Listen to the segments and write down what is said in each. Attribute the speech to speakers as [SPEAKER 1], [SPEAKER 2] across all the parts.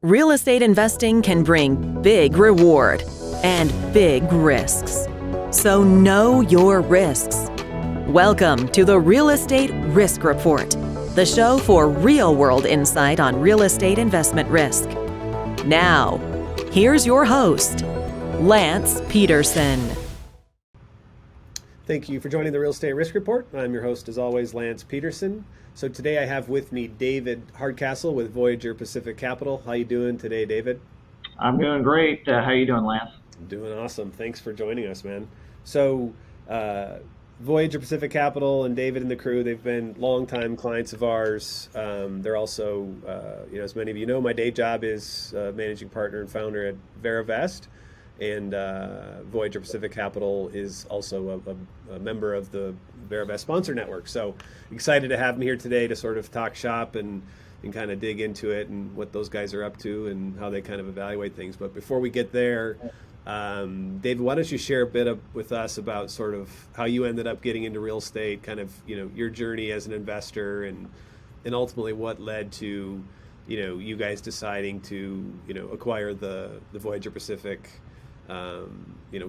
[SPEAKER 1] Real estate investing can bring big reward and big risks. So know your risks. Welcome to the Real Estate Risk Report, the show for real-world insight on real estate investment risk. Now, here's your host, Lance Pederson.
[SPEAKER 2] Thank you for joining the Real Estate Risk Report. I'm your host, as always, Lance Pederson. So today I have with me David Hardcastle with Voyager Pacific Capital. How you doing today, David?
[SPEAKER 3] I'm doing great. How you doing, Lance?
[SPEAKER 2] I'm doing awesome. Thanks for joining us, man. So Voyager Pacific Capital and David and the crew, they've been longtime clients of ours. They're also, as many of you know, my day job is managing partner and founder at Veravest. And Voyager Pacific Capital is also a member of the Veravest Sponsor Network. So excited to have them here today to sort of talk shop and kind of dig into it and what those guys are up to and how they kind of evaluate things. But before we get there, David, why don't you share a bit with us about sort of how you ended up getting into real estate, kind of, your journey as an investor and ultimately what led to, you guys deciding to, acquire the Voyager Pacific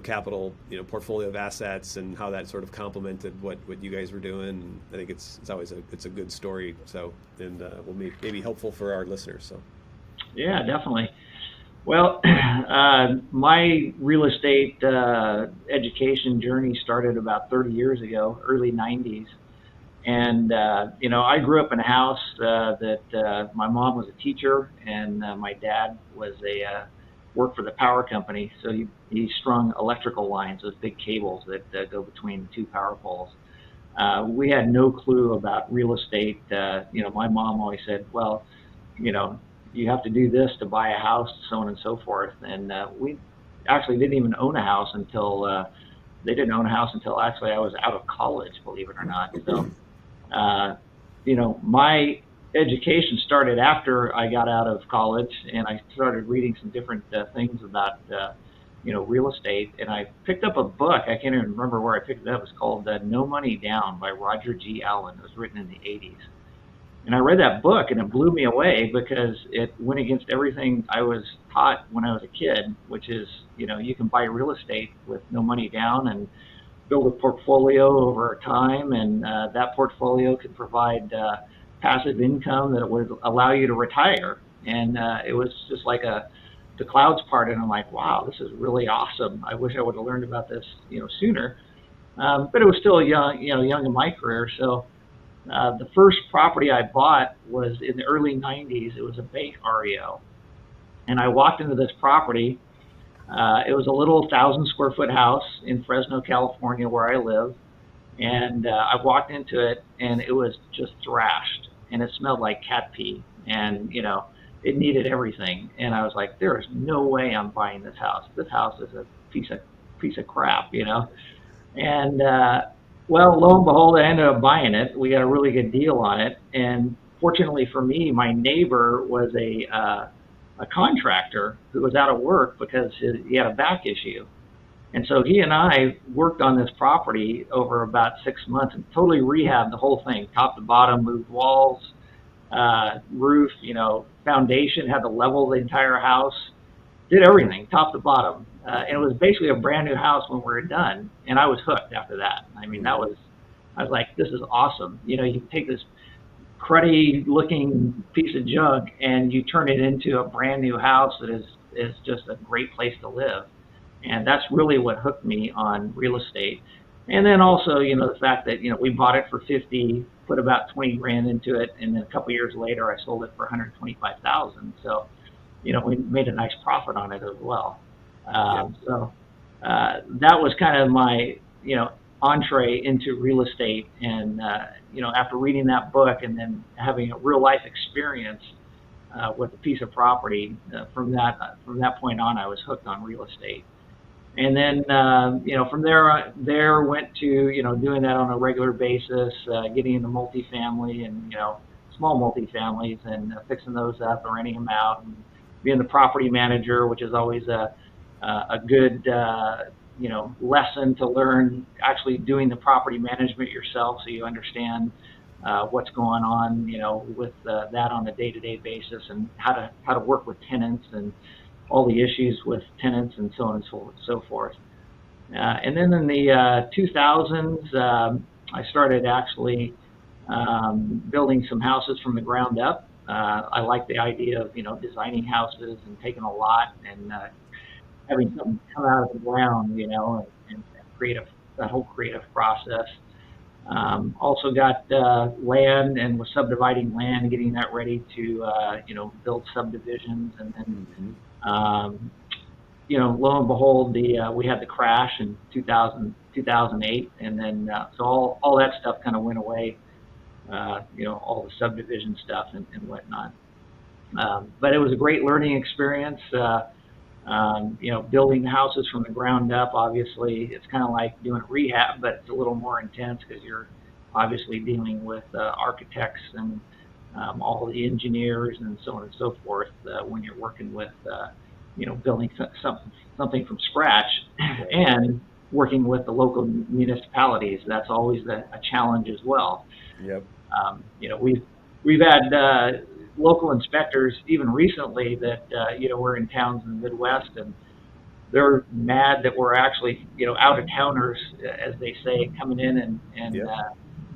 [SPEAKER 2] capital, portfolio of assets and how that sort of complemented what you guys were doing. I think it's always a good story. So, and will maybe helpful for our listeners. So,
[SPEAKER 3] yeah, definitely. Well, my real estate education journey started about 30 years ago, early 90s. And, I grew up in a house that my mom was a teacher and my dad was worked for the power company, so he strung electrical lines, those big cables that go between the two power poles. We had no clue about real estate. My mom always said, well, you have to do this to buy a house, so on and so forth. And we actually didn't even own a house until they didn't own a house until actually I was out of college, believe it or not. So, my education started after I got out of college, and I started reading some different things about real estate. And I picked up a book. I can't even remember where I picked it up. It's called No Money Down by Roger G. Allen. It was written in the 80s. And I read that book, and it blew me away because it went against everything I was taught when I was a kid, which is, you can buy real estate with no money down and build a portfolio over time, and that portfolio could provide passive income that would allow you to retire. And it was just like the clouds parted, and I'm like, wow, this is really awesome. I wish I would have learned about this, sooner. But it was still young in my career. So the first property I bought was in the early 90s. It was a bank REO. And I walked into this property. It was a little 1,000 square foot house in Fresno, California, where I live. And I walked into it, and it was just thrashed, and it smelled like cat pee, and it needed everything. And I was like, there is no way I'm buying this house. This house is a piece of crap, And well, lo and behold, I ended up buying it. We got a really good deal on it, and fortunately for me, my neighbor was a contractor who was out of work because he had a back issue. And so he and I worked on this property over about 6 months and totally rehabbed the whole thing, top to bottom, moved walls, roof, foundation, had to level the entire house, did everything, top to bottom. And it was basically a brand new house when we were done. And I was hooked after that. I mean, I was like, this is awesome. You can take this cruddy looking piece of junk and you turn it into a brand new house that is just a great place to live. And that's really what hooked me on real estate. And then also, the fact that, we bought it for 50, put about 20 grand into it. And then a couple years later, I sold it for 125,000. So, we made a nice profit on it as well. So that was kind of my, entree into real estate. And, after reading that book and then having a real life experience with a piece of property, from that point on, I was hooked on real estate. And then, from there went to, doing that on a regular basis, getting into multifamily and, small multifamilies and fixing those up and renting them out and being the property manager, which is always a good, lesson to learn, actually doing the property management yourself so you understand what's going on, with that on a day-to-day basis, and how to work with tenants and all the issues with tenants and so on and so forth. And then in the 2000s, I started actually building some houses from the ground up. I like the idea of designing houses and taking a lot and having something come out of the ground, and that whole creative process. Also got land and was subdividing land, getting that ready to build subdivisions, and then lo and behold, we had the crash in 2008, and then so all that stuff kind of went away. All the subdivision stuff and whatnot. But it was a great learning experience. Building the houses from the ground up, obviously, it's kind of like doing rehab, but it's a little more intense because you're obviously dealing with architects and all the engineers and so on and so forth when you're working with, building something from scratch and working with the local municipalities. That's always a challenge as well.
[SPEAKER 2] Yep.
[SPEAKER 3] We've had local inspectors even recently that we're in towns in the Midwest, and they're mad that we're actually out of towners, as they say, coming in and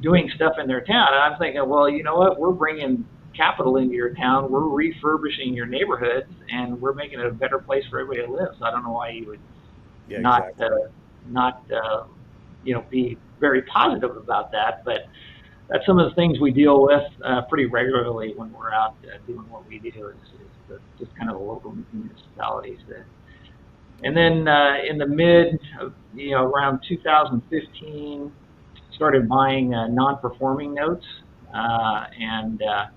[SPEAKER 3] doing stuff in their town. And I'm thinking, well, you know what? We're bringing capital into your town. We're refurbishing your neighborhoods, and we're making it a better place for everybody to live. So I don't know why you would not be very positive about that, but that's some of the things we deal with pretty regularly when we're out doing what we do. Is just kind of the local municipalities. And then in the around 2015, started buying non-performing notes, and a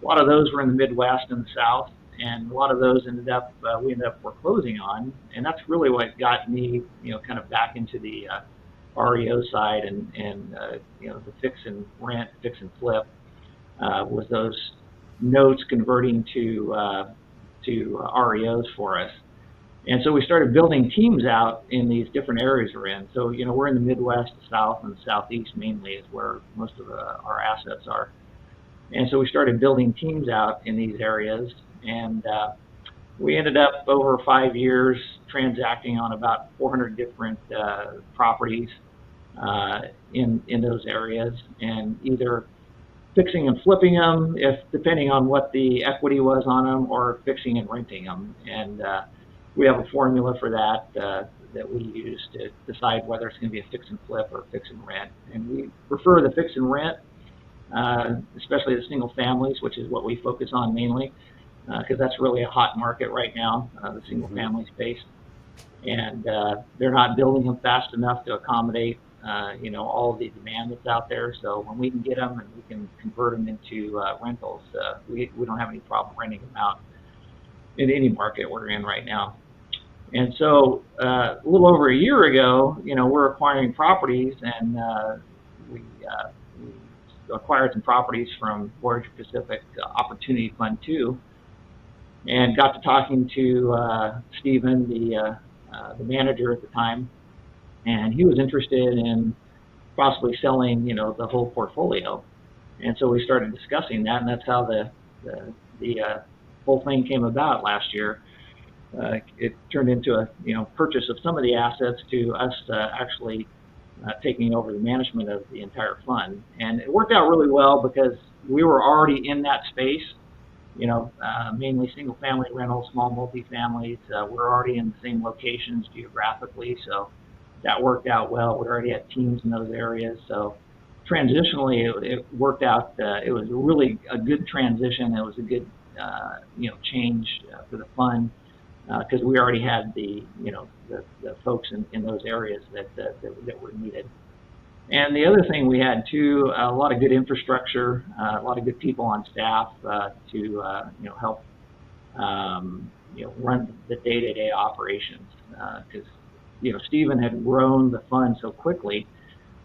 [SPEAKER 3] lot of those were in the Midwest and the South, and a lot of those we ended up foreclosing on, and that's really what got me kind of back into the REO side and the fix and rent, fix and flip, was those notes converting to REOs for us. And so we started building teams out in these different areas we're in. So we're in the Midwest, the South, and the Southeast mainly is where most of our assets are. And so we started building teams out in these areas, and we ended up over 5 years transacting on about 400 different properties in those areas, and either fixing and flipping them, depending on what the equity was on them, or fixing and renting them. And we have a formula for that we use to decide whether it's going to be a fix and flip or fix and rent. And we prefer the fix and rent, especially the single families, which is what we focus on mainly, because that's really a hot market right now, the single family space. And they're not building them fast enough to accommodate all of the demand that's out there. So when we can get them and we can convert them into rentals, we don't have any problem renting them out in any market we're in right now. And so a little over a year ago, we're acquiring properties, and we acquired some properties from Voyager Pacific Opportunity Fund 2, and got to talking to Stephen, the manager at the time, and he was interested in possibly selling, the whole portfolio. And so we started discussing that, and that's how the whole thing came about last year. It turned into a purchase of some of the assets to us actually taking over the management of the entire fund. And it worked out really well because we were already in that space, mainly single family rentals, small multifamilies. We're already in the same locations geographically, so that worked out well. We already had teams in those areas, so transitionally it worked out. It was really a good transition. It was a good change for the fund, because we already had the folks in those areas that were needed. And the other thing we had too, a lot of good infrastructure, a lot of good people on staff to help run the day-to-day operations, because Stephen had grown the fund so quickly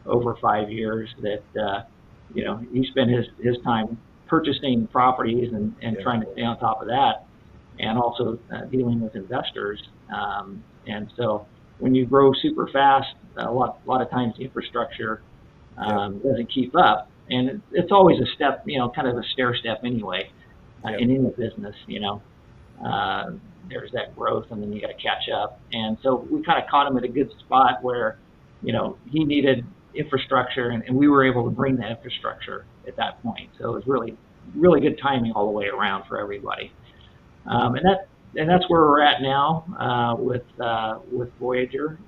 [SPEAKER 3] over 5 years that he spent his time purchasing properties and trying to stay on top of that, and also dealing with investors. And so when you grow super fast, a lot of times the infrastructure doesn't keep up. And it's always a step, kind of a stair step anyway,
[SPEAKER 2] Yep.
[SPEAKER 3] in any business, there's that growth and then you got to catch up. And so we kind of caught him at a good spot where, he needed infrastructure and we were able to bring that infrastructure at that point. So it was really, really good timing all the way around for everybody. And that's where we're at now with Voyager.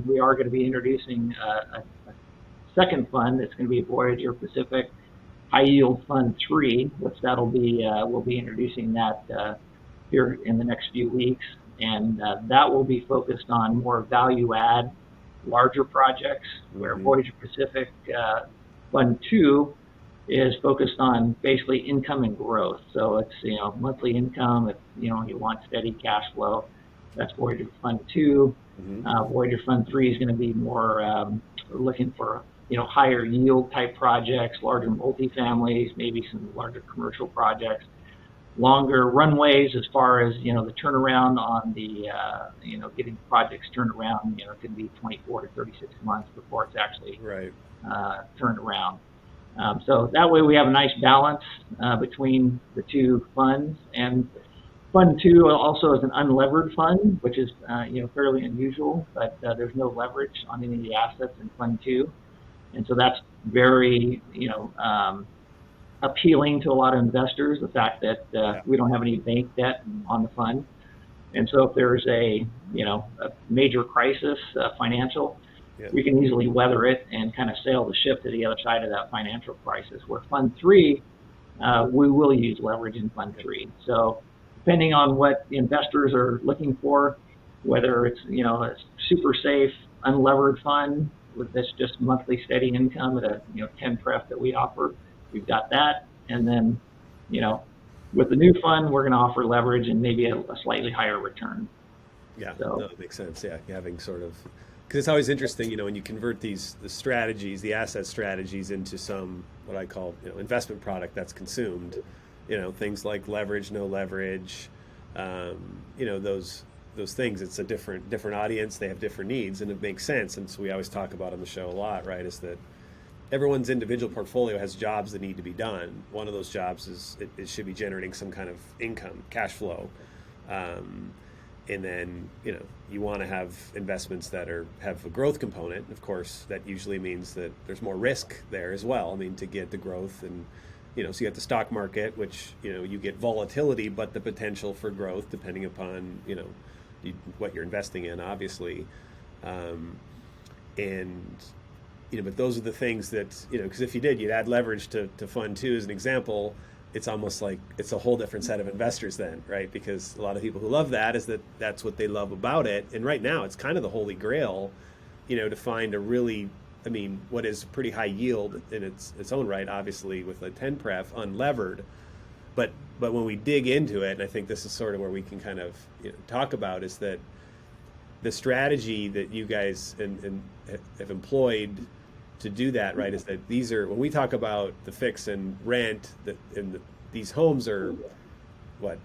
[SPEAKER 3] We are going to be introducing a second fund. It's going to be Voyager Pacific High Yield Fund 3, which that'll be we'll be introducing that here in the next few weeks, and that will be focused on more value add, larger projects. Where Voyager Pacific Fund 2 is focused on basically income and growth. So it's monthly income. If you want steady cash flow, that's Voyager Fund 2. Voyager Fund 3 is going to be more looking for higher yield type projects, larger multifamilies, maybe some larger commercial projects, longer runways as far as the turnaround on the getting projects turned around. It could be 24 to 36 months before it's actually turned around. So that way we have a nice balance between the two funds. And Fund 2 also is an unlevered fund, which is fairly unusual, but there's no leverage on any of the assets in Fund 2. And so that's very, appealing to a lot of investors, the fact that we don't have any bank debt on the fund. And so if there's a major crisis, financial, we can easily weather it and kind of sail the ship to the other side of that financial crisis. Where Fund 3, we will use leverage in Fund 3. So depending on what investors are looking for, whether it's, a super safe, unlevered fund with this just monthly steady income at a 10 pref that we offer, we've got that. And then with the new fund, we're going to offer leverage and maybe a slightly higher return.
[SPEAKER 2] No, that makes sense. Having sort of, because it's always interesting, when you convert the asset strategies into some what I call investment product that's consumed, things like leverage, no leverage, those things. It's a different audience. They have different needs, and it makes sense. And so we always talk about on the show a lot, right? Is that everyone's individual portfolio has jobs that need to be done. One of those jobs is it should be generating some kind of income, cash flow, and then you want to have investments that have a growth component. Of course, that usually means that there's more risk there as well. I mean, to get the growth and so you have the stock market, which you get volatility, but the potential for growth depending upon what you're investing in, obviously, and but those are the things that because if you'd add leverage to Fund 2 as an example, it's almost like it's a whole different set of investors then, right? Because a lot of people who love that is that's what they love about it, and right now it's kind of the holy grail, to find a really, what is pretty high yield in its own right, obviously with a 10 pref unlevered, but when we dig into it, and I think this is sort of where we can kind of talk about, is that the strategy that you guys have employed to do that, right, is that these are, when we talk about the fix and rent, these homes are what,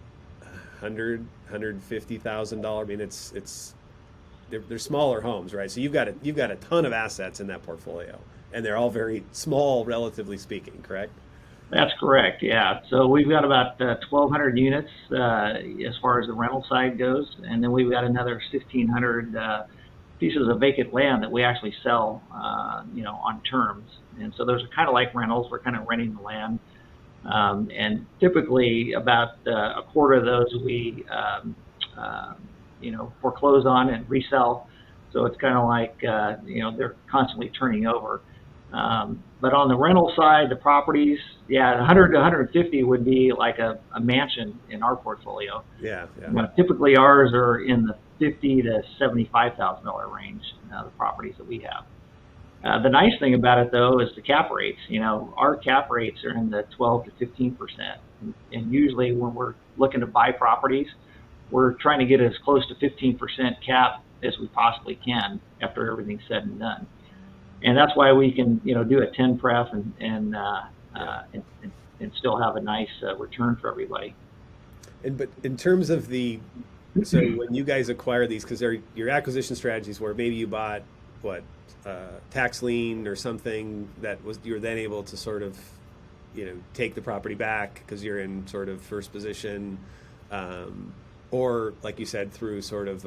[SPEAKER 2] $150,000. They're smaller homes, right? So you've got a ton of assets in that portfolio, and they're all very small, relatively speaking, correct?
[SPEAKER 3] That's correct, yeah. So we've got about 1,200 units as far as the rental side goes, and then we've got another 1,500 pieces of vacant land that we actually sell, on terms. And so those are kind of like rentals. We're kind of renting the land, and typically about a quarter of those we foreclose on and resell. So it's kind of like, they're constantly turning over. But on the rental side, the properties, 100 to 150 would be like a mansion in our portfolio. Typically ours are in the $50,000 to $75,000 range, the properties that we have. The nice thing about it, though, is the cap rates. Our cap rates are in the 12 to 15%. And usually when we're looking to buy properties, we're trying to get as close to 15% cap as we possibly can after everything's said and done. And that's why we can, do a 10 pref and still have a nice return for everybody.
[SPEAKER 2] But in terms of so when you guys acquire these, because your acquisition strategies where maybe you bought what tax lien or something that was you're then able to sort of take the property back because you're in sort of first position, or like you said, through sort of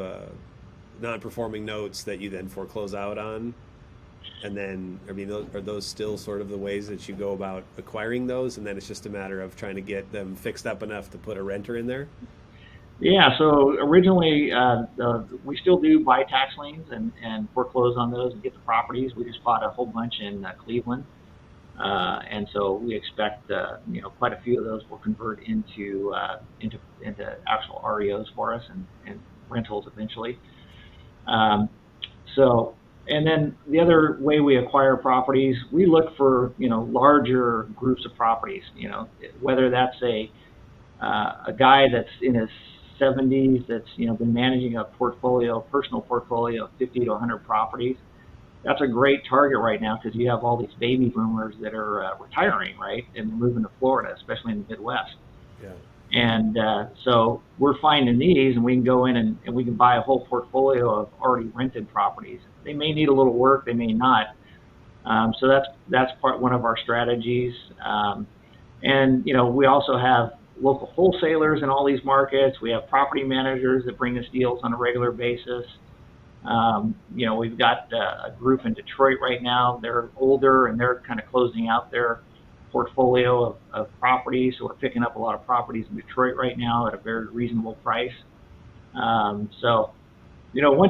[SPEAKER 2] non-performing notes that you then foreclose out on. And then, I mean, are those still sort of the ways that you go about acquiring those? And then it's just a matter of trying to get them fixed up enough to put a renter in there?
[SPEAKER 3] Yeah, so originally we still do buy tax liens and foreclose on those and get the properties. We just bought a whole bunch in Cleveland. And so we expect, quite a few of those will convert into actual REOs for us and rentals eventually. And then the other way we acquire properties, we look for, larger groups of properties, whether that's a guy that's in his 70s that's, been managing a personal portfolio of 50 to 100 properties. That's a great target right now because you have all these baby boomers that are retiring, right, and moving to Florida, especially in the Midwest.
[SPEAKER 2] Yeah.
[SPEAKER 3] And so we're finding these, and we can go in and we can buy a whole portfolio of already rented properties. They may need a little work, they may not. So that's one of our strategies. And we also have local wholesalers in all these markets. We have property managers that bring us deals on a regular basis. We've got a group in Detroit right now. They're older and they're kind of closing out their portfolio of properties. So we're picking up a lot of properties in Detroit right now at a very reasonable price. Once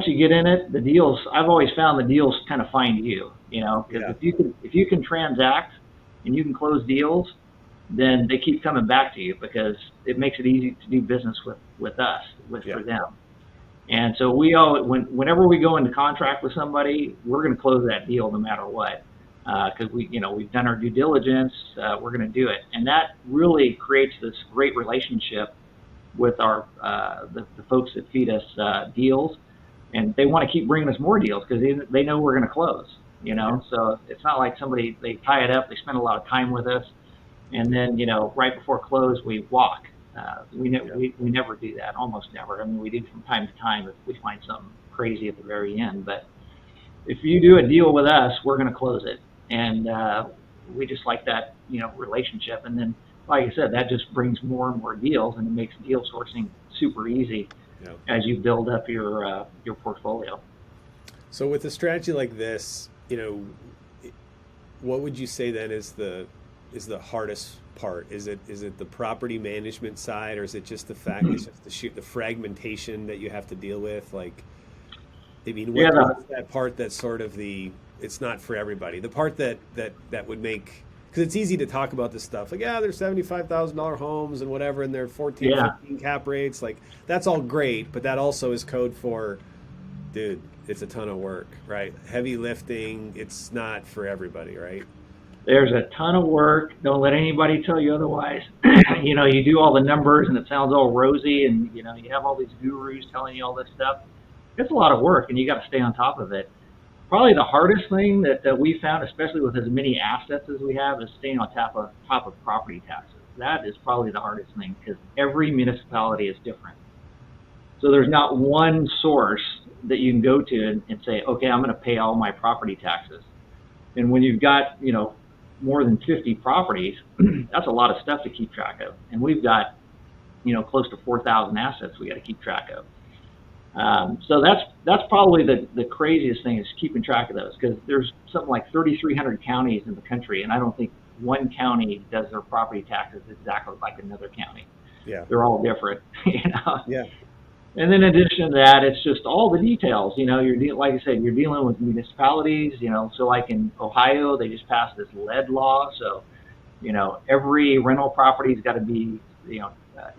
[SPEAKER 3] you get in it, the deals, I've always found the deals kind of find you, because if you can transact and you can close deals, then they keep coming back to you because it makes it easy to do business with us, for them. And so whenever we go into contract with somebody, we're going to close that deal no matter what, because we've done our due diligence. We're going to do it, and that really creates this great relationship with our the folks that feed us deals, and they want to keep bringing us more deals because they know we're going to close. So it's not like they tie it up, they spend a lot of time with us, and then right before close we walk. We never do that, almost never. I mean, we do from time to time if we find something crazy at the very end. But if you do a deal with us, we're going to close it, and we just like that, relationship. And then, like I said, that just brings more and more deals, and it makes deal sourcing super easy as you build up your portfolio.
[SPEAKER 2] So with a strategy like this, what would you say then is the hardest part? Is it the property management side, or is it just the fact it's just the fragmentation that you have to deal with? Like, I mean, what's that part that's sort of it's not for everybody. The part that would make, because it's easy to talk about this stuff, like, there's $75,000 homes and whatever, and they're 14, 15 cap rates. Like, that's all great, but that also is code for, dude, it's a ton of work, right? Heavy lifting. It's not for everybody, right?
[SPEAKER 3] There's a ton of work. Don't let anybody tell you otherwise. You do all the numbers and it sounds all rosy, and you have all these gurus telling you all this stuff. It's a lot of work, and you got to stay on top of it. Probably the hardest thing that we found, especially with as many assets as we have, is staying on top of property taxes. That is probably the hardest thing because every municipality is different. So there's not one source that you can go to and say, okay, I'm going to pay all my property taxes. And when you've got, more than 50 properties, that's a lot of stuff to keep track of. And we've got, close to 4,000 assets we got to keep track of. So that's probably the craziest thing is keeping track of those, because there's something like 3,300 counties in the country, and I don't think one county does their property taxes exactly like another county.
[SPEAKER 2] Yeah.
[SPEAKER 3] They're all different,
[SPEAKER 2] Yeah.
[SPEAKER 3] And then in addition to that, it's just all the details. Like I said, you're dealing with municipalities. So like in Ohio, they just passed this lead law. So, every rental property's got to be,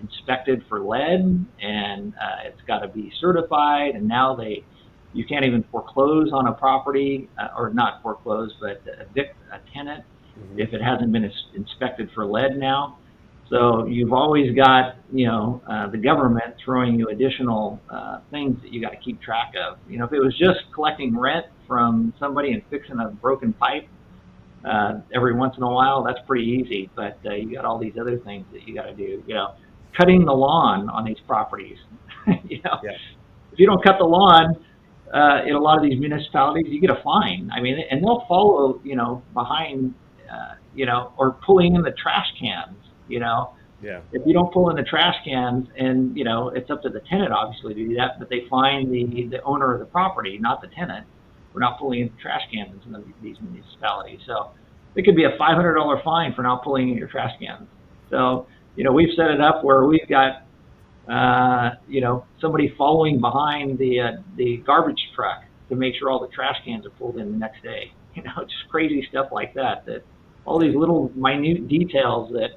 [SPEAKER 3] inspected for lead, and it's got to be certified. And now you can't even foreclose on a property, or not foreclose, but evict a tenant if it hasn't been inspected for lead now. So you've always got, the government throwing you additional things that you got to keep track of. If it was just collecting rent from somebody and fixing a broken pipe every once in a while, that's pretty easy. But you got all these other things that you got to do. Cutting the lawn on these properties. If you don't cut the lawn, in a lot of these municipalities, you get a fine. I mean, and they'll follow, behind, or pulling in the trash cans,
[SPEAKER 2] Yeah.
[SPEAKER 3] If you don't pull in the trash cans, and, it's up to the tenant obviously to do that, but they fine the owner of the property, not the tenant. We're not pulling in trash cans in some of these municipalities. So it could be a $500 fine for not pulling in your trash cans. So, we've set it up where we've got, somebody following behind the garbage truck to make sure all the trash cans are pulled in the next day. Just crazy stuff like that. That all these little minute details that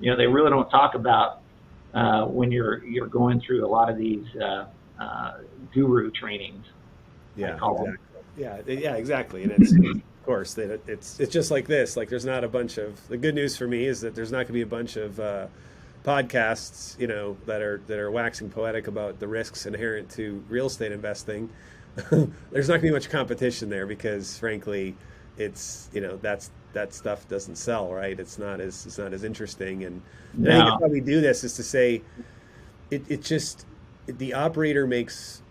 [SPEAKER 3] they really don't talk about when you're going through a lot of these guru trainings.
[SPEAKER 2] Yeah, exactly. Yeah, exactly. And it's of course that it's just like this. Like, there's not a bunch of, the good news for me is that there's not going to be a bunch of podcasts, that are waxing poetic about the risks inherent to real estate investing. There's not going to be much competition there because, frankly, it's that stuff doesn't sell, right? It's not as interesting. And I think that's why we do this, is to say it just, the operator makes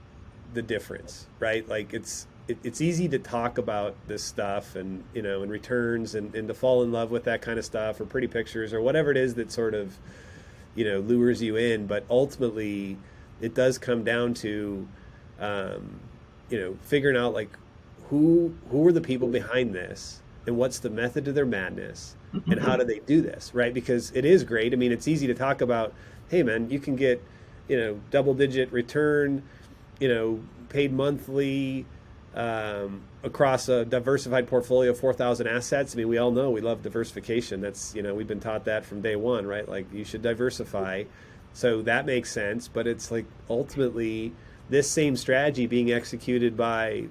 [SPEAKER 2] the difference, right? Like, it's easy to talk about this stuff and and returns and to fall in love with that kind of stuff, or pretty pictures, or whatever it is that sort of lures you in. But ultimately it does come down to figuring out, like, who are the people behind this, and what's the method to their madness, and how do they do this, right? Because it is great. I mean, it's easy to talk about, hey man, you can get double-digit return, paid monthly, across a diversified portfolio of 4,000 assets. I mean, we all know we love diversification. That's, we've been taught that from day one, right? Like, you should diversify. So that makes sense. But it's like, ultimately, this same strategy being executed by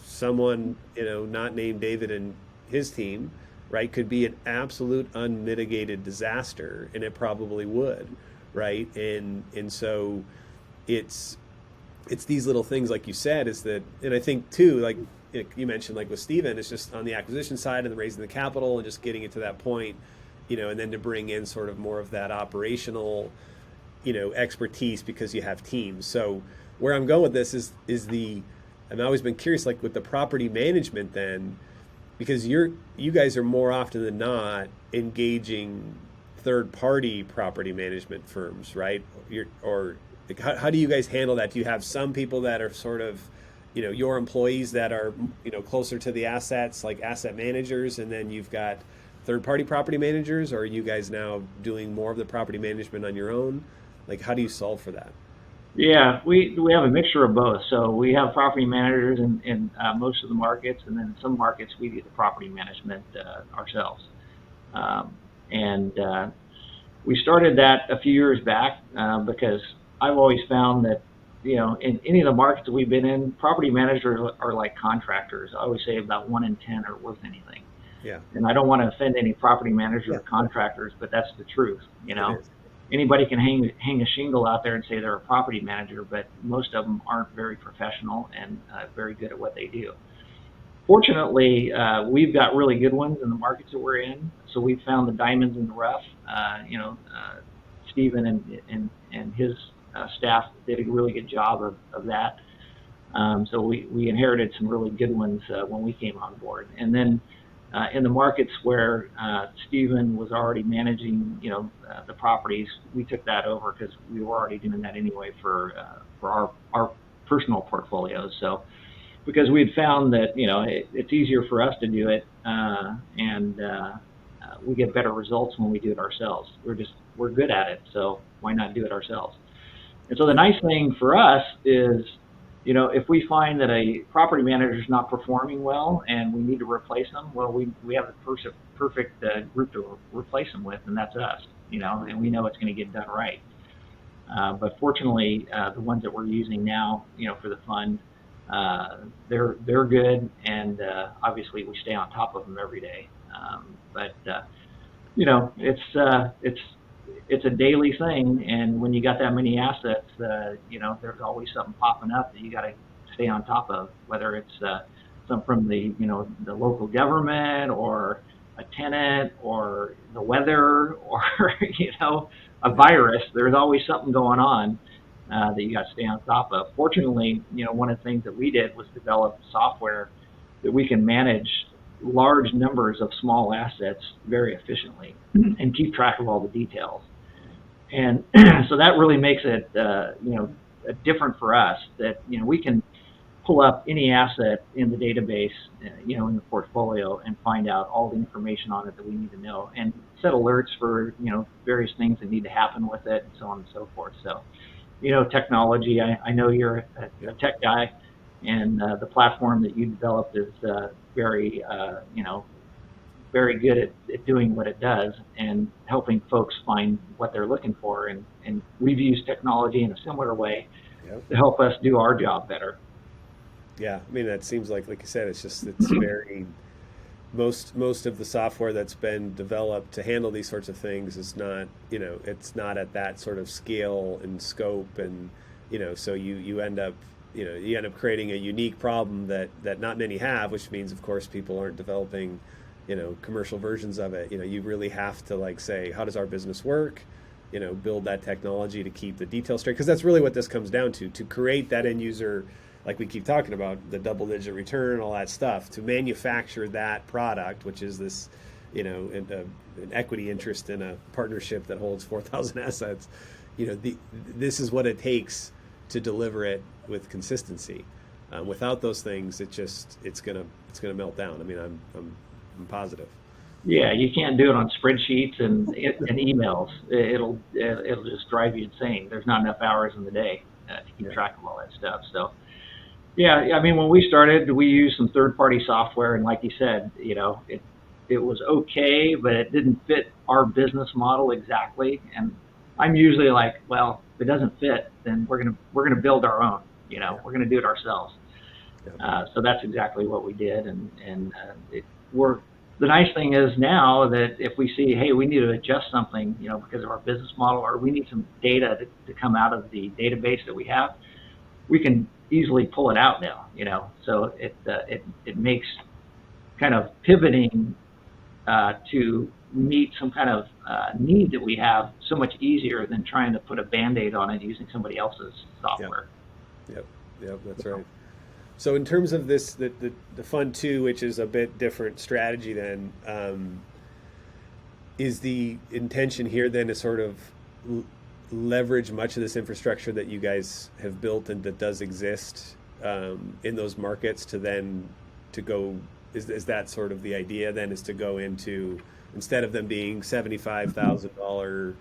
[SPEAKER 2] someone, not named David and his team, right, could be an absolute unmitigated disaster, and it probably would, right? And so it's these little things, like you said, is that, and I think too, like you mentioned, like with Steven, it's just on the acquisition side and raising the capital and just getting it to that point, and then to bring in sort of more of that operational, expertise, because you have teams. So where I'm going with this is I've always been curious, like with the property management then, because you guys are more often than not engaging third-party property management firms, right? How do you guys handle that? Do you have some people that are sort of, your employees that are, closer to the assets, like asset managers, and then you've got third-party property managers, or are you guys now doing more of the property management on your own? Like, how do you solve for that?
[SPEAKER 3] Yeah, we have a mixture of both. So we have property managers in most of the markets, and then in some markets we do the property management ourselves. We started that a few years back because I've always found that, in any of the markets that we've been in, property managers are like contractors. I always say about 1 in 10 are worth anything.
[SPEAKER 2] Yeah.
[SPEAKER 3] And I don't want to offend any property managers or contractors, but that's the truth. Anybody can hang a shingle out there and say they're a property manager, but most of them aren't very professional and very good at what they do. Fortunately, we've got really good ones in the markets that we're in. So we've found the diamonds in the rough. Stephen and his staff did a really good job of that. So we inherited some really good ones when we came on board. And then in the markets where Stephen was already managing, the properties, we took that over because we were already doing that anyway for our personal portfolios. So because we had found that it's easier for us to do it, and we get better results when we do it ourselves. We're good at it, so why not do it ourselves? And so the nice thing for us is, if we find that a property manager is not performing well and we need to replace them, well, we have the perfect group to replace them with, and that's us, and we know it's going to get done right. But fortunately, the ones that we're using now, for the fund, they're good, and obviously we stay on top of them every day. It's a daily thing, and when you got that many assets, there's always something popping up that you got to stay on top of, whether it's some from the local government, or a tenant, or the weather, or a virus. There's always something going on that you got to stay on top of. Fortunately, one of the things that we did was develop software that we can manage large numbers of small assets very efficiently and keep track of all the details. And so that really makes it, different for us that, we can pull up any asset in the database, in the portfolio and find out all the information on it that we need to know and set alerts for, various things that need to happen with it and so on and so forth. So, technology, I know you're a tech guy, and the platform that you developed is very, very good at doing what it does and helping folks find what they're looking for. And we've used technology in a similar way to help us do our job better.
[SPEAKER 2] Yeah, I mean, that seems like you said, it's very, most of the software that's been developed to handle these sorts of things is not, it's not at that sort of scale and scope. And, so you end up, creating a unique problem that not many have, which means, of course, people aren't developing, commercial versions of it. You really have to say, how does our business work? Build that technology to keep the details straight. Because that's really what this comes down to create that end user, like we keep talking about, the double-digit return, all that stuff, to manufacture that product, which is this, an equity interest in a partnership that holds 4,000 assets. This is what it takes to deliver it with consistency. Without those things, it's gonna melt down. I mean, I'm positive.
[SPEAKER 3] Yeah, you can't do it on spreadsheets and emails. It'll just drive you insane. There's not enough hours in the day to keep track of all that stuff. So. Yeah, I mean, when we started, we used some third-party software, and like you said, it was okay, but it didn't fit our business model exactly. And I'm usually like, well, if it doesn't fit, then we're gonna build our own. We're gonna do it ourselves. So that's exactly what we did, and the nice thing is now that if we see, hey, we need to adjust something, because of our business model, or we need some data to come out of the database that we have, we can easily pull it out now, so it makes kind of pivoting to meet some kind of need that we have so much easier than trying to put a Band-Aid on it using somebody else's software.
[SPEAKER 2] Yep, that's right. So in terms of this, the Fund 2, which is a bit different strategy then, is the intention here then to sort of leverage much of this infrastructure that you guys have built and that does exist in those markets to go, is that sort of the idea then, is to go into, instead of them being $75,000,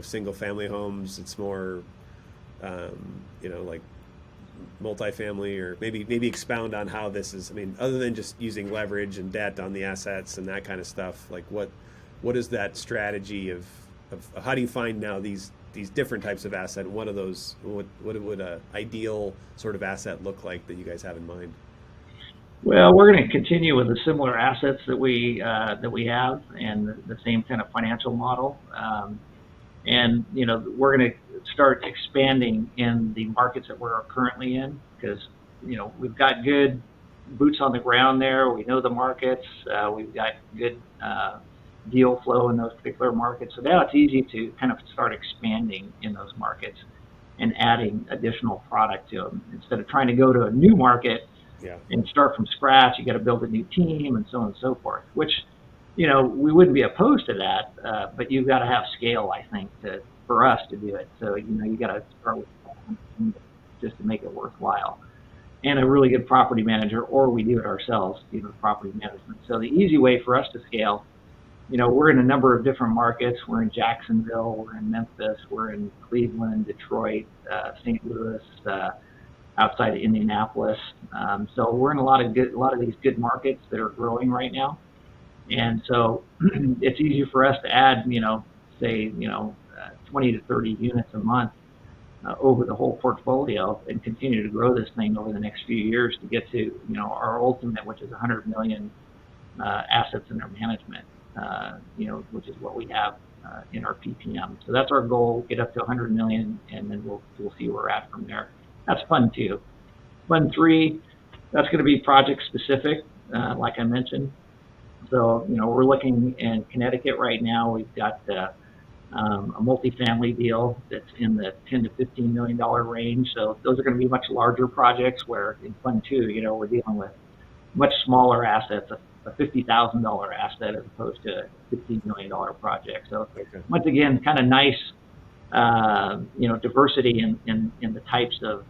[SPEAKER 2] single family homes, it's more, like multifamily, or maybe expound on how this is, I mean, other than just using leverage and debt on the assets and that kind of stuff, like what is that strategy of how do you find now these different types of asset? One of those, what would a ideal sort of asset look like that you guys have in mind?
[SPEAKER 3] Well, we're going to continue with the similar assets that we have and the same kind of financial model, and we're going to start expanding in the markets that we're currently in, because we've got good boots on the ground there. We know the markets. We've got good deal flow in those particular markets. So now it's easy to kind of start expanding in those markets and adding additional product to them. Instead of trying to go to a new market and start from scratch, you got to build a new team and so on and so forth, which, we wouldn't be opposed to that, but you've got to have scale, I think, for us to do it. So, you got to start with just to make it worthwhile. And a really good property manager, or we do it ourselves, property management. So the easy way for us to scale, we're in a number of different markets. We're in Jacksonville, we're in Memphis, we're in Cleveland, Detroit, St. Louis, outside of Indianapolis. So we're in a lot of these good markets that are growing right now. And so it's easy for us to add, say, 20 to 30 units a month over the whole portfolio and continue to grow this thing over the next few years to get to, our ultimate, which is 100 million assets under management, which is what we have in our PPM. So that's our goal, get up to 100 million, and then we'll see where we're at from there. That's Fund 2. Fund 3, that's going to be project specific, like I mentioned. So, we're looking in Connecticut right now. We've got a multifamily deal that's in the $10 to $15 million range. So those are going to be much larger projects, where in Fund 2, we're dealing with much smaller assets, a $50,000 asset as opposed to a $15 million project. So once again, kind of nice, diversity in the types of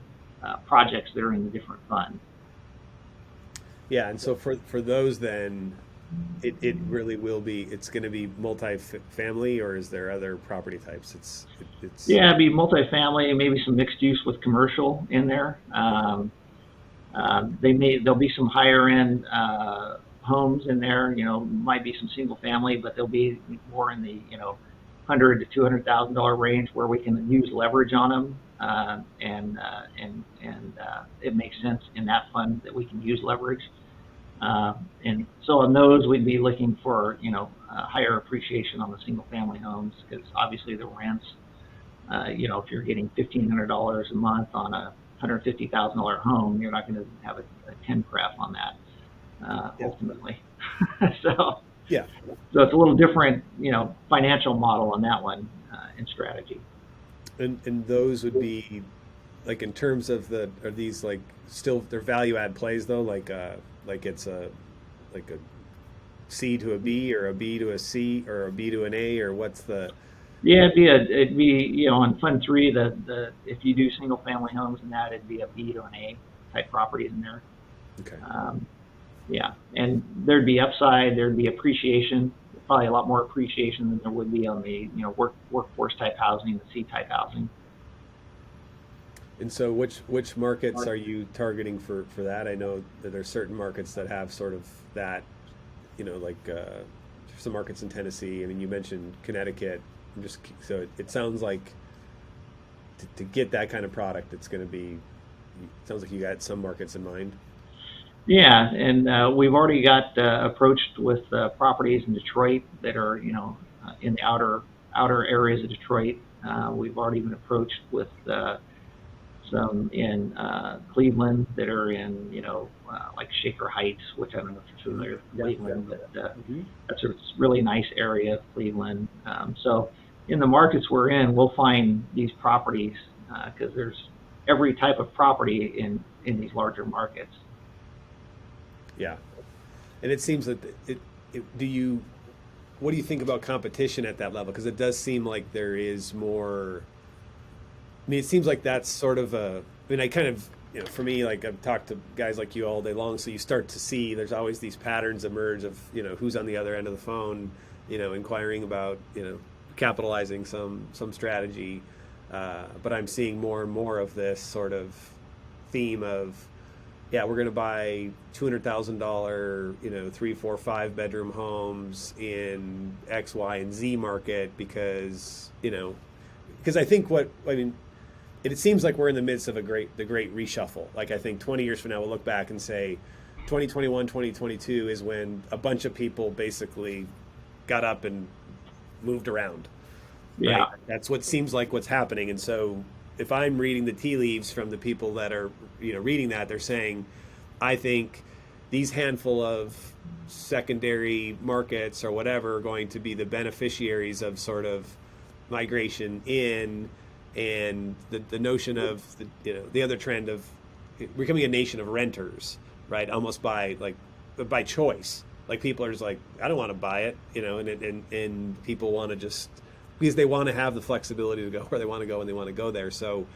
[SPEAKER 3] projects that are in the different funds.
[SPEAKER 2] Yeah, and so for those then, it really will be. It's going to be multi-family, or is there other property types? It's
[SPEAKER 3] Yeah, it'd be multifamily, maybe some mixed use with commercial in there. There'll be some higher end homes in there. Might be some single family, but they'll be more in the $100,000 to $200,000 range, where we can use leverage on them, and it makes sense in that fund that we can use leverage. And so on those, we'd be looking for higher appreciation on the single family homes, because obviously the rents, if you're getting $1,500 a month on a $150,000 home, you're not going to have a 10 pref on that ultimately. So it's a little different, financial model on that one and strategy.
[SPEAKER 2] And those would be, like, in terms of are these like still they're value add plays though, like it's a C to a B, or a B to a C, or a B to an A, or what's the?
[SPEAKER 3] Yeah, it'd be on Fund 3, the if you do single family homes and that, it'd be a B to an A type properties in there.
[SPEAKER 2] Okay.
[SPEAKER 3] And there'd be upside, there'd be appreciation, probably a lot more appreciation than there would be on the workforce type housing, the C type housing.
[SPEAKER 2] And so which markets are you targeting for that? I know that there's certain markets that have sort of that, like some markets in Tennessee. I mean, you mentioned Connecticut. So it sounds like to get that kind of product, it's going to be. It sounds like you got some markets in mind.
[SPEAKER 3] Yeah, and we've already got approached with properties in Detroit that are in the outer areas of Detroit. We've already been approached with some in Cleveland that are in like Shaker Heights, which I don't know if you're familiar with Cleveland, but that's a really nice area of Cleveland. So in the markets we're in, we'll find these properties because there's every type of property in these larger markets.
[SPEAKER 2] Yeah, and it seems that what do you think about competition at that level? Because it does seem like there is more. I mean, it seems like that's sort of I kind of, for me, like I've talked to guys like you all day long, so you start to see there's always these patterns emerge of, who's on the other end of the phone, inquiring about, capitalizing some strategy. But I'm seeing more and more of this sort of theme of, we're going to buy $200,000, 3, 4, 5 bedroom homes in X, Y, and Z market because I think it seems like we're in the midst of the great reshuffle. Like, I think 20 years from now, we'll look back and say 2021, 2022 is when a bunch of people basically got up and moved around.
[SPEAKER 3] Yeah.
[SPEAKER 2] Right? That's what seems like what's happening. And so if I'm reading the tea leaves from the people that are, reading that, they're saying, I think these handful of secondary markets or whatever are going to be the beneficiaries of sort of migration in, and the notion of the other trend of becoming a nation of renters, right? Almost by choice. Like, people are just like, I don't want to buy it, and people want to just, because they want to have the flexibility to go where they want to go and they want to go there. So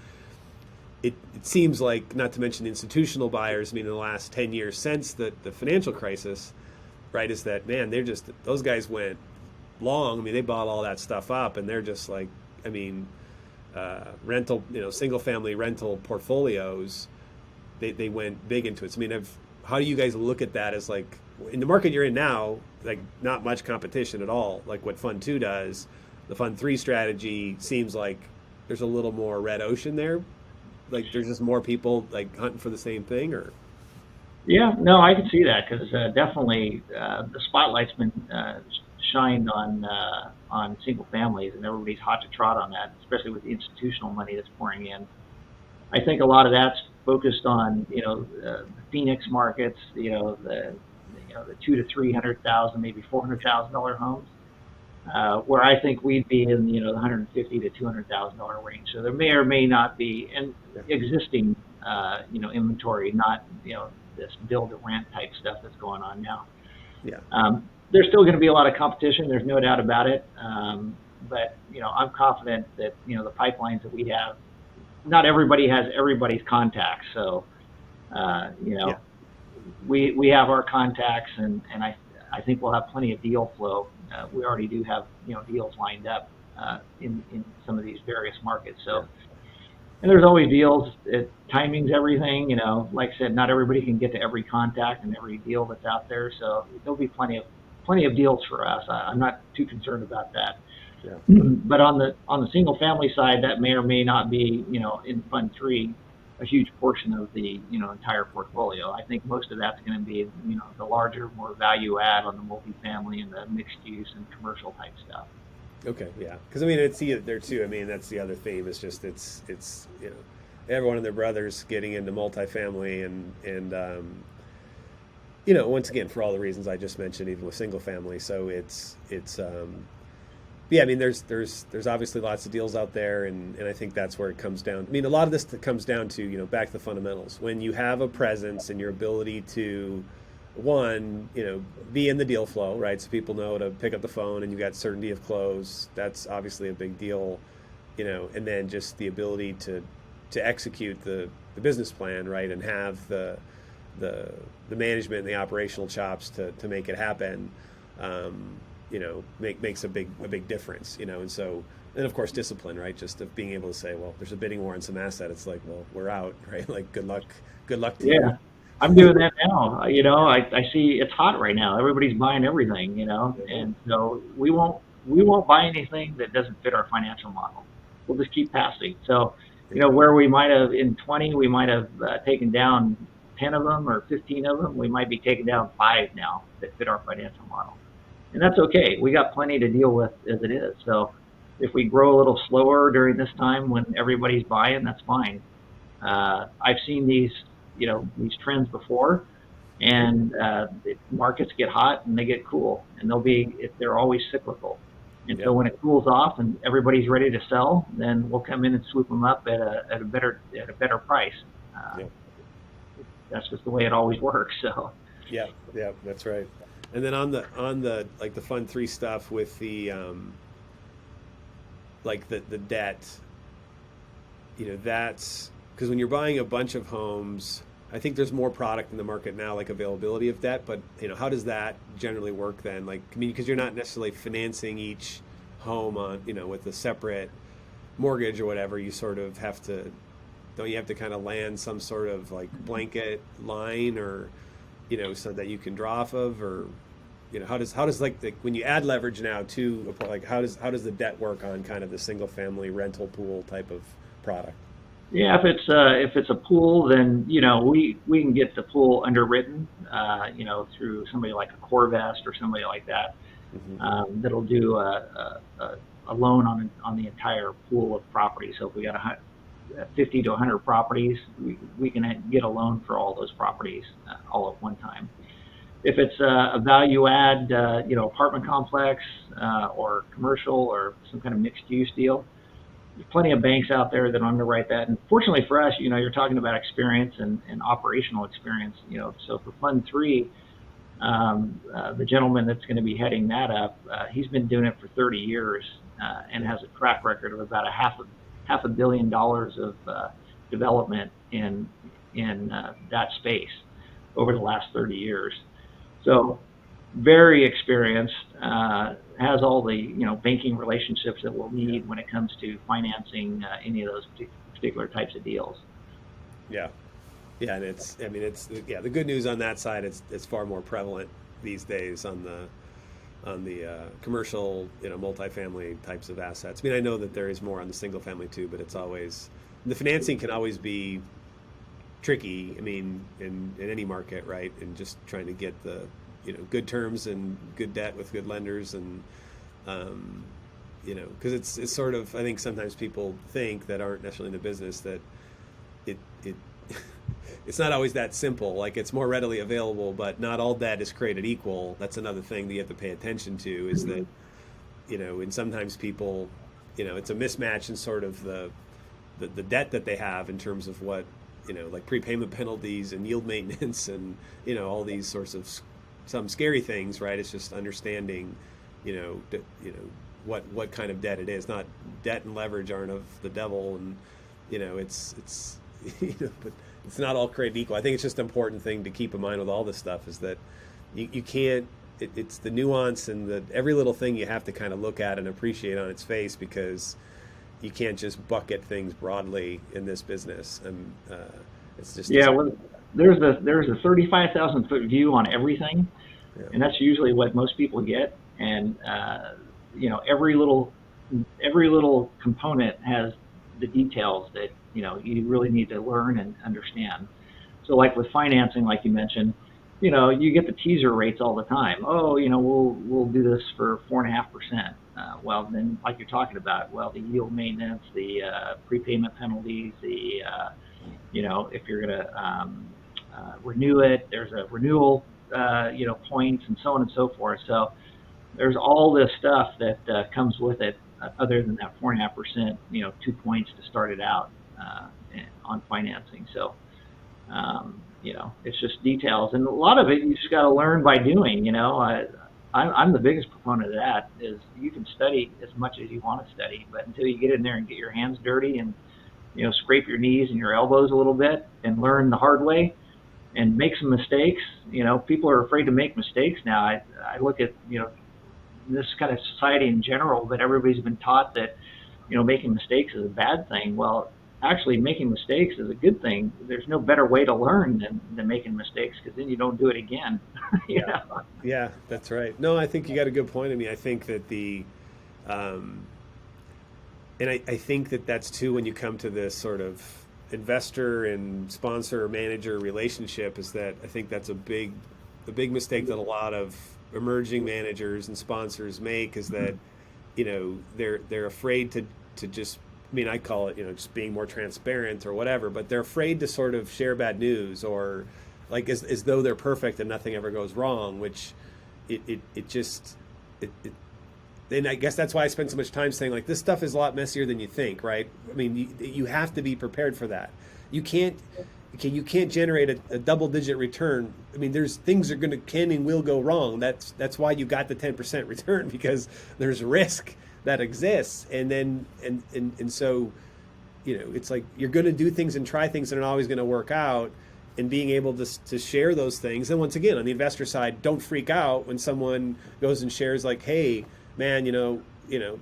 [SPEAKER 2] it seems like, not to mention institutional buyers, I mean, in the last 10 years since the financial crisis, right, is that, man, those guys went long. I mean, they bought all that stuff up, and they're just like, I mean, rental, single family rental portfolios, they went big into it. So, I mean, how do you guys look at that as, like, in the market you're in now, like, not much competition at all, like what Fund 2 does. The Fund 3 strategy seems like there's a little more red ocean there. Like, there's just more people like hunting for the same thing, or?
[SPEAKER 3] Yeah, no, I can see that, because definitely the spotlight's been shined on single families, and everybody's hot to trot on that, especially with the institutional money that's pouring in. I think a lot of that's focused on the Phoenix markets, the $200,000 to $300,000, maybe $400,000 homes. where I think we'd be in, the $150,000 to $200,000 range. So there may or may not be an existing, inventory, not, this build to rent type stuff that's going on now.
[SPEAKER 2] Yeah.
[SPEAKER 3] There's still going to be a lot of competition. There's no doubt about it. But, I'm confident that, the pipelines that we have, not everybody has everybody's contacts. So, we have our contacts, and I think we'll have plenty of deal flow. We already do have, deals lined up in some of these various markets. So, and there's always deals. Timing's everything. Like I said, not everybody can get to every contact and every deal that's out there. So there'll be plenty of deals for us. I'm not too concerned about that.
[SPEAKER 2] Yeah.
[SPEAKER 3] But on the single family side, that may or may not be, in Fund 3, a huge portion of the, entire portfolio. I think most of that's going to be, the larger, more value add on the multifamily and the mixed use and commercial type stuff.
[SPEAKER 2] Okay, yeah, because it's there too. That's the other theme. It's just it's everyone and their brothers getting into multifamily and once again for all the reasons I just mentioned, even with single family. So it's there's obviously lots of deals out there, and I think that's where it comes down. A lot of this comes down to back to the fundamentals. When you have a presence and your ability to be in the deal flow, right? So people know to pick up the phone and you got certainty of close. That's obviously a big deal, and then just the ability to execute the business plan, right? And have the management and the operational chops to make it happen, makes a big difference, and so, and of course discipline, right? Just of being able to say, well, there's a bidding war on some asset. It's like, well, we're out, right? Like, good luck to you.
[SPEAKER 3] I'm doing that now. I see it's hot right now. Everybody's buying everything, and so we won't buy anything that doesn't fit our financial model. We'll just keep passing. So, where we might have in 20, we might have taken down 10 of them or 15 of them. We might be taking down 5 now that fit our financial model, and that's okay. We got plenty to deal with as it is. So, if we grow a little slower during this time when everybody's buying, that's fine. I've seen these trends before, and markets get hot and they get cool, and they're always cyclical. And so when it cools off and everybody's ready to sell, then we'll come in and swoop them up at a better price. That's just the way it always works. So
[SPEAKER 2] yeah, that's right. And then on the like the Fund 3 stuff with the the debt, that's because when you're buying a bunch of homes, I think there's more product in the market now, like availability of debt. But how does that generally work then? Because you're not necessarily financing each home on with a separate mortgage or whatever. You sort of don't you have to kind of land some sort of like blanket line or so that you can draw off of, or how does when you add leverage now to how does the debt work on kind of the single family rental pool type of product?
[SPEAKER 3] Yeah, if it's a pool, then we can get the pool underwritten, through somebody like a Corvest or somebody like that, that'll do a loan on the entire pool of properties. So if we got 50 to 100 properties, we can get a loan for all those properties all at one time. If it's a value add, apartment complex or commercial or some kind of mixed use deal, there's plenty of banks out there that underwrite that. And fortunately for us, you're talking about experience and operational experience. So for Fund 3, the gentleman that's going to be heading that up, he's been doing it for 30 years and has a track record of about $500 million of development in that space over the last 30 years. So very experienced, has all the banking relationships that we'll need when it comes to financing any of those particular types of deals.
[SPEAKER 2] Yeah, and it's the good news on that side, it's far more prevalent these days on the commercial multifamily types of assets. I know that there is more on the single family too, but it's always, the financing can always be tricky. in any market, right? And just trying to get the good terms and good debt with good lenders, and because it's sort of, I think sometimes people think that aren't necessarily in the business that it it's not always that simple. Like, it's more readily available, but not all debt is created equal. That's another thing that you have to pay attention to, is that and sometimes people, it's a mismatch in sort of the debt that they have in terms of what, like prepayment penalties and yield maintenance and, all these sorts of some scary things, right? It's just understanding, what kind of debt it is. Not debt and leverage aren't of the devil, and it's but it's not all created equal. I think it's just an important thing to keep in mind with all this stuff is that you can't. It's the nuance and every little thing you have to kind of look at and appreciate on its face, because you can't just bucket things broadly in this business. And it's just
[SPEAKER 3] well, there's a 35,000 foot view on everything, and that's usually what most people get. And every little component has the details that you really need to learn and understand. So like with financing, like you mentioned, you get the teaser rates all the time. Oh, we'll do this for 4.5%. Well, then, like you're talking about, the yield maintenance, the prepayment penalties, the if you're going to renew it, there's a renewal points and so on and so forth. So there's all this stuff that comes with it, other than that 4.5%, 2 points to start it out on financing. So. It's just details, and a lot of it you just got to learn by doing. I'm the biggest proponent of that. Is you can study as much as you want to study, but until you get in there and get your hands dirty and scrape your knees and your elbows a little bit and learn the hard way and make some mistakes. People are afraid to make mistakes now. I look at this kind of society in general, but everybody's been taught that making mistakes is a bad thing. Well, actually, making mistakes is a good thing. There's no better way to learn than making mistakes, because then you don't do it again.
[SPEAKER 2] Yeah, that's right. No, I think you got a good point. I mean, I think that and I think that that's too when you come to this sort of investor and sponsor or manager relationship, is that I think that's a big mistake that a lot of emerging managers and sponsors make, is that they're afraid to just. I mean, I call it, just being more transparent or whatever, but they're afraid to sort of share bad news, or like as though they're perfect and nothing ever goes wrong, which and I guess that's why I spend so much time saying, like, this stuff is a lot messier than you think, right? I mean, you have to be prepared for that. You can't generate a double-digit return. I mean, there's things can and will go wrong. That's why you got the 10% return, because there's risk that exists, and then and so it's like you're going to do things and try things that aren't always going to work out, and being able to share those things. And once again, on the investor side, don't freak out when someone goes and shares, like, hey man,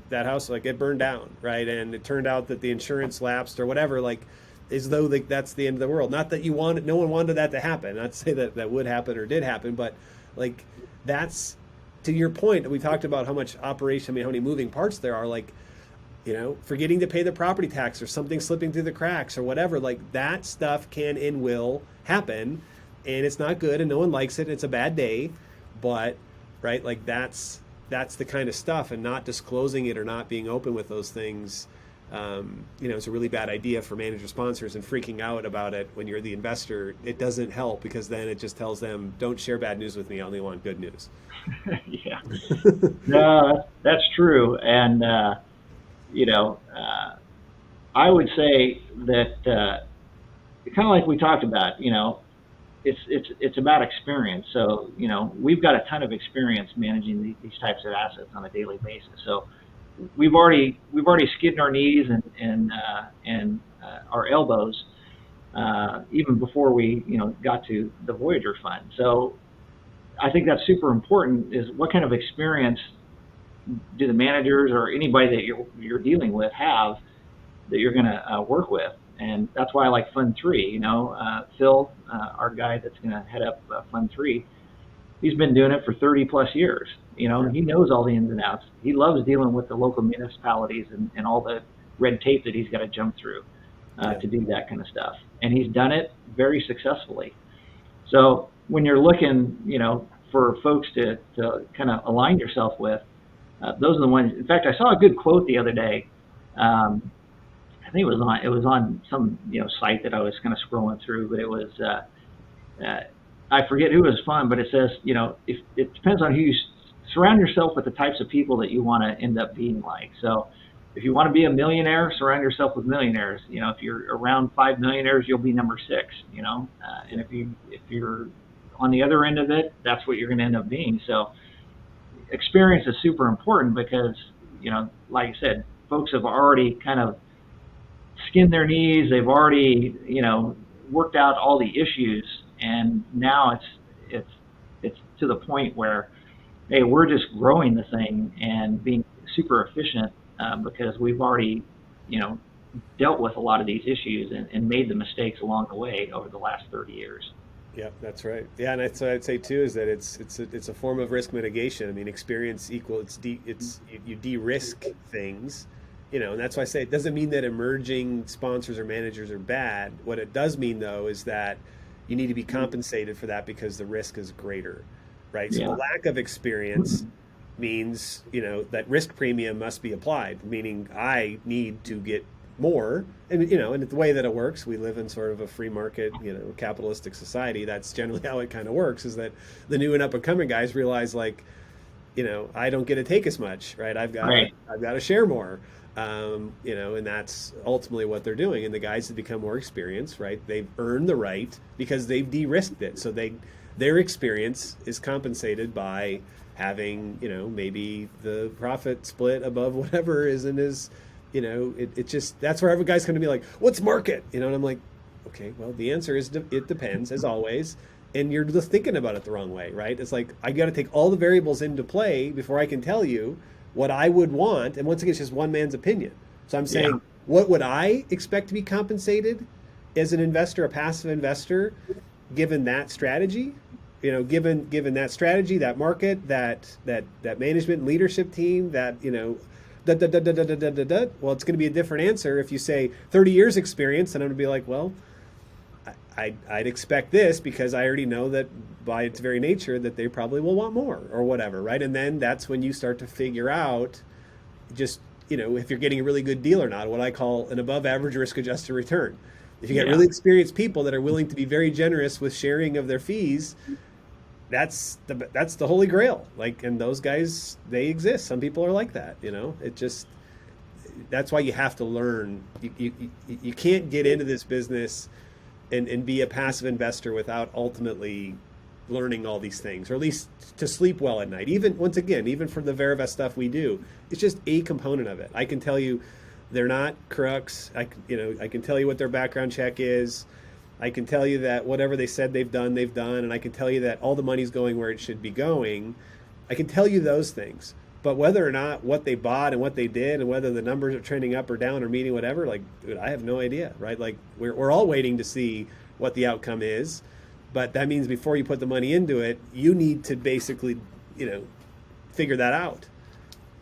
[SPEAKER 2] that house, like, it burned down, right, and it turned out that the insurance lapsed or whatever, like, as though that's the end of the world. Not that no one wanted that to happen, not to say that would happen or did happen, but like, that's, to your point, we talked about how much operation, how many moving parts there are, like, forgetting to pay the property tax or something slipping through the cracks or whatever, like, that stuff can and will happen, and it's not good and no one likes it, and it's a bad day, but, right, like, that's the kind of stuff, and not disclosing it or not being open with those things, it's a really bad idea for manager sponsors, and freaking out about it when you're the investor, it doesn't help, because then it just tells them, don't share bad news with me, I only want good news.
[SPEAKER 3] Yeah, no, that's true. And, I would say that, kind of like we talked about, it's about experience. So, we've got a ton of experience managing these types of assets on a daily basis. So we've already skinned our knees and our elbows, even before we, got to the Voyager fund. So I think that's super important, is what kind of experience do the managers or anybody that you're dealing with have that you're going to work with. And that's why I like Fund 3. Phil, our guy that's going to head up Fund 3, he's been doing it for 30 plus years. He knows all the ins and outs. He loves dealing with the local municipalities and all the red tape that he's got to jump through to do that kind of stuff. And he's done it very successfully. So when you're looking, for folks to kind of align yourself with, those are the ones. In fact, I saw a good quote the other day. I think it was on some site that I was kind of scrolling through, but it was I forget who it was from, but it says if it depends on who you surround yourself with the types of people that you want to end up being like. So if you want to be a millionaire, surround yourself with millionaires. If you're around 5 millionaires, you'll be number 6, and if you're on the other end of it, that's what you're going to end up being. So experience is super important because, like I said, folks have already kind of skinned their knees. They've already, worked out all the issues, and now it's to the point where, hey, we're just growing the thing and being super efficient because we've already, dealt with a lot of these issues and made the mistakes along the way over the last 30 years.
[SPEAKER 2] Yeah, that's right. Yeah, and that's what I'd say too is that it's a form of risk mitigation. I mean, experience you de-risk things, and that's why I say it doesn't mean that emerging sponsors or managers are bad. What it does mean though is that you need to be compensated for that because the risk is greater, right? So the lack of experience means, that risk premium must be applied, meaning I need to get more. And, and the way that it works, we live in sort of a free market, capitalistic society. That's generally how it kind of works, is that the new and up and coming guys realize I don't get to take as much, right? I've got to share more. And that's ultimately what they're doing. And the guys that become more experienced, right, they've earned the right because they've de-risked it. So their experience is compensated by having, maybe the profit split above whatever isn't as, it just, that's where every guy's going to be like, what's market? And I'm like, okay, well, the answer is it depends, as always. And you're just thinking about it the wrong way, right? It's like, I got to take all the variables into play before I can tell you what I would want. And once again, it's just one man's opinion. So I'm saying, what would I expect to be compensated as an investor, a passive investor, given that strategy? Given that strategy, that market, that management leadership team, that, well, it's going to be a different answer if you say 30 years experience, and I'm going to be like, well, I'd expect this because I already know that by its very nature that they probably will want more or whatever, right? And then that's when you start to figure out just, if you're getting a really good deal or not, what I call an above average risk adjusted return. If you get really experienced people that are willing to be very generous with sharing of their fees, that's the holy grail. And those guys, they exist. Some people are like that, it just, that's why you have to learn. You can't get into this business and be a passive investor without ultimately learning all these things, or at least to sleep well at night. Even once again, even for the Verivest stuff we do, it's just a component of it. I can tell you they're not crooks. I can tell you what their background check is. I can tell you that whatever they said they've done, and I can tell you that all the money's going where it should be going. I can tell you those things. But whether or not what they bought and what they did and whether the numbers are trending up or down or meeting whatever, dude, I have no idea, right? We're all waiting to see what the outcome is. But that means before you put the money into it, you need to basically, figure that out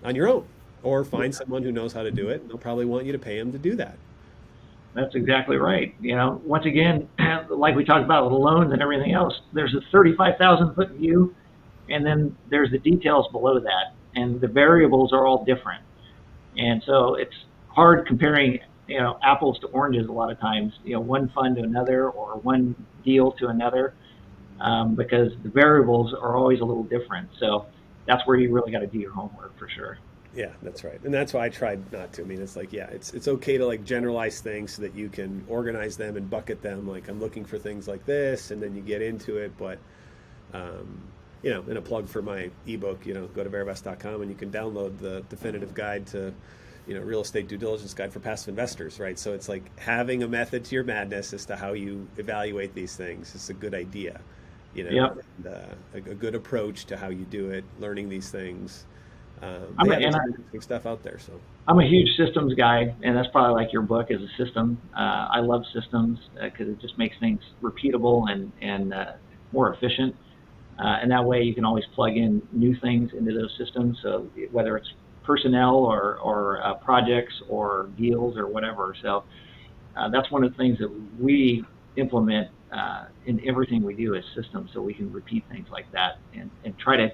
[SPEAKER 2] on your own, or find someone who knows how to do it. And they'll probably want you to pay them to do that.
[SPEAKER 3] That's exactly right. Once again, like we talked about with loans and everything else, there's a 35,000 foot view, and then there's the details below that, and the variables are all different. And so it's hard comparing, apples to oranges a lot of times, one fund to another or one deal to another, because the variables are always a little different. So that's where you really got to do your homework for sure.
[SPEAKER 2] Yeah, that's right. And that's why I tried not to. I mean, it's it's okay to generalize things so that you can organize them and bucket them. I'm looking for things like this, and then you get into it. But, and a plug for my ebook, go to verivest.com and you can download the definitive guide to, real estate due diligence guide for passive investors, right? So it's having a method to your madness as to how you evaluate these things is a good idea, and, a good approach to how you do it, learning these things. There's stuff out there. So
[SPEAKER 3] I'm a huge systems guy, and that's probably like your book is a system. I love systems because it just makes things repeatable and more efficient. And that way you can always plug in new things into those systems. So whether it's personnel or projects or deals or whatever. So that's one of the things that we implement in everything we do as systems, so we can repeat things like that and try to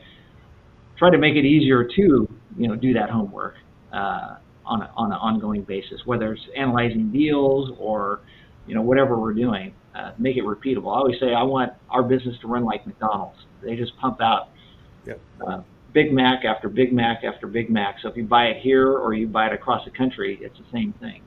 [SPEAKER 3] make it easier to do that homework on an ongoing basis, whether it's analyzing deals or whatever we're doing. Make it repeatable. I always say I want our business to run like McDonald's. They just pump out Big Mac after Big Mac after Big Mac. So if you buy it here or you buy it across the country, it's the same thing.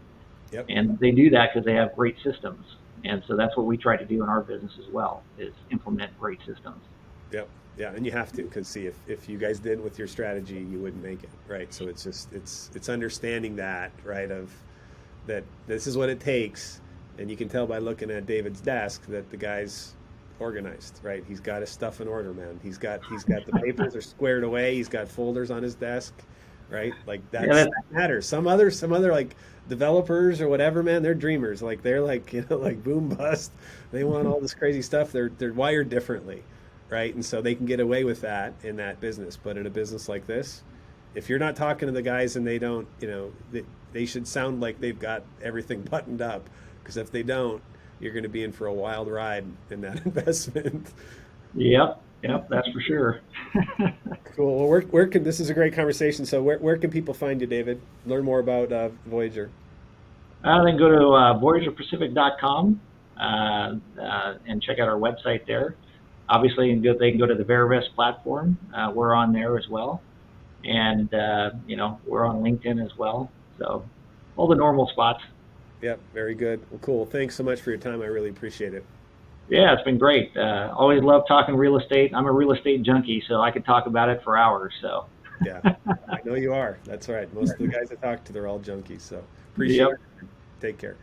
[SPEAKER 2] Yep.
[SPEAKER 3] And they do that because they have great systems. And so that's what we try to do in our business as well, is implement great systems.
[SPEAKER 2] Yep. Yeah, and you have to, because see, if you guys did with your strategy, you wouldn't make it, right? So it's just it's understanding that, right? Of that this is what it takes, and you can tell by looking at David's desk that the guy's organized, right? He's got his stuff in order, man. He's got the papers are squared away. He's got folders on his desk, right? Like that matters. Some other like developers or whatever, man, they're dreamers. Like they're like, like boom bust. They want all this crazy stuff. They're wired differently, right? And so they can get away with that in that business. But in a business like this, if you're not talking to the guys and they don't, they should sound like they've got everything buttoned up. Because if they don't, you're going to be in for a wild ride in that investment.
[SPEAKER 3] Yep, that's for sure.
[SPEAKER 2] Cool. Well, where can, this is a great conversation. So where can people find you, David? Learn more about Voyager.
[SPEAKER 3] Then go to voyagerpacific.com and check out our website there. Obviously, they can go to the VeriRisk platform. We're on there as well. And, we're on LinkedIn as well. So all the normal spots.
[SPEAKER 2] Yep, very good. Well, cool. Thanks so much for your time. I really appreciate it.
[SPEAKER 3] Yeah, it's been great. Always love talking real estate. I'm a real estate junkie, so I could talk about it for hours. So.
[SPEAKER 2] Yeah, I know you are. That's right. Most of the guys I talk to, they're all junkies. So appreciate it. Take care.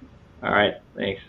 [SPEAKER 3] All right. Thanks.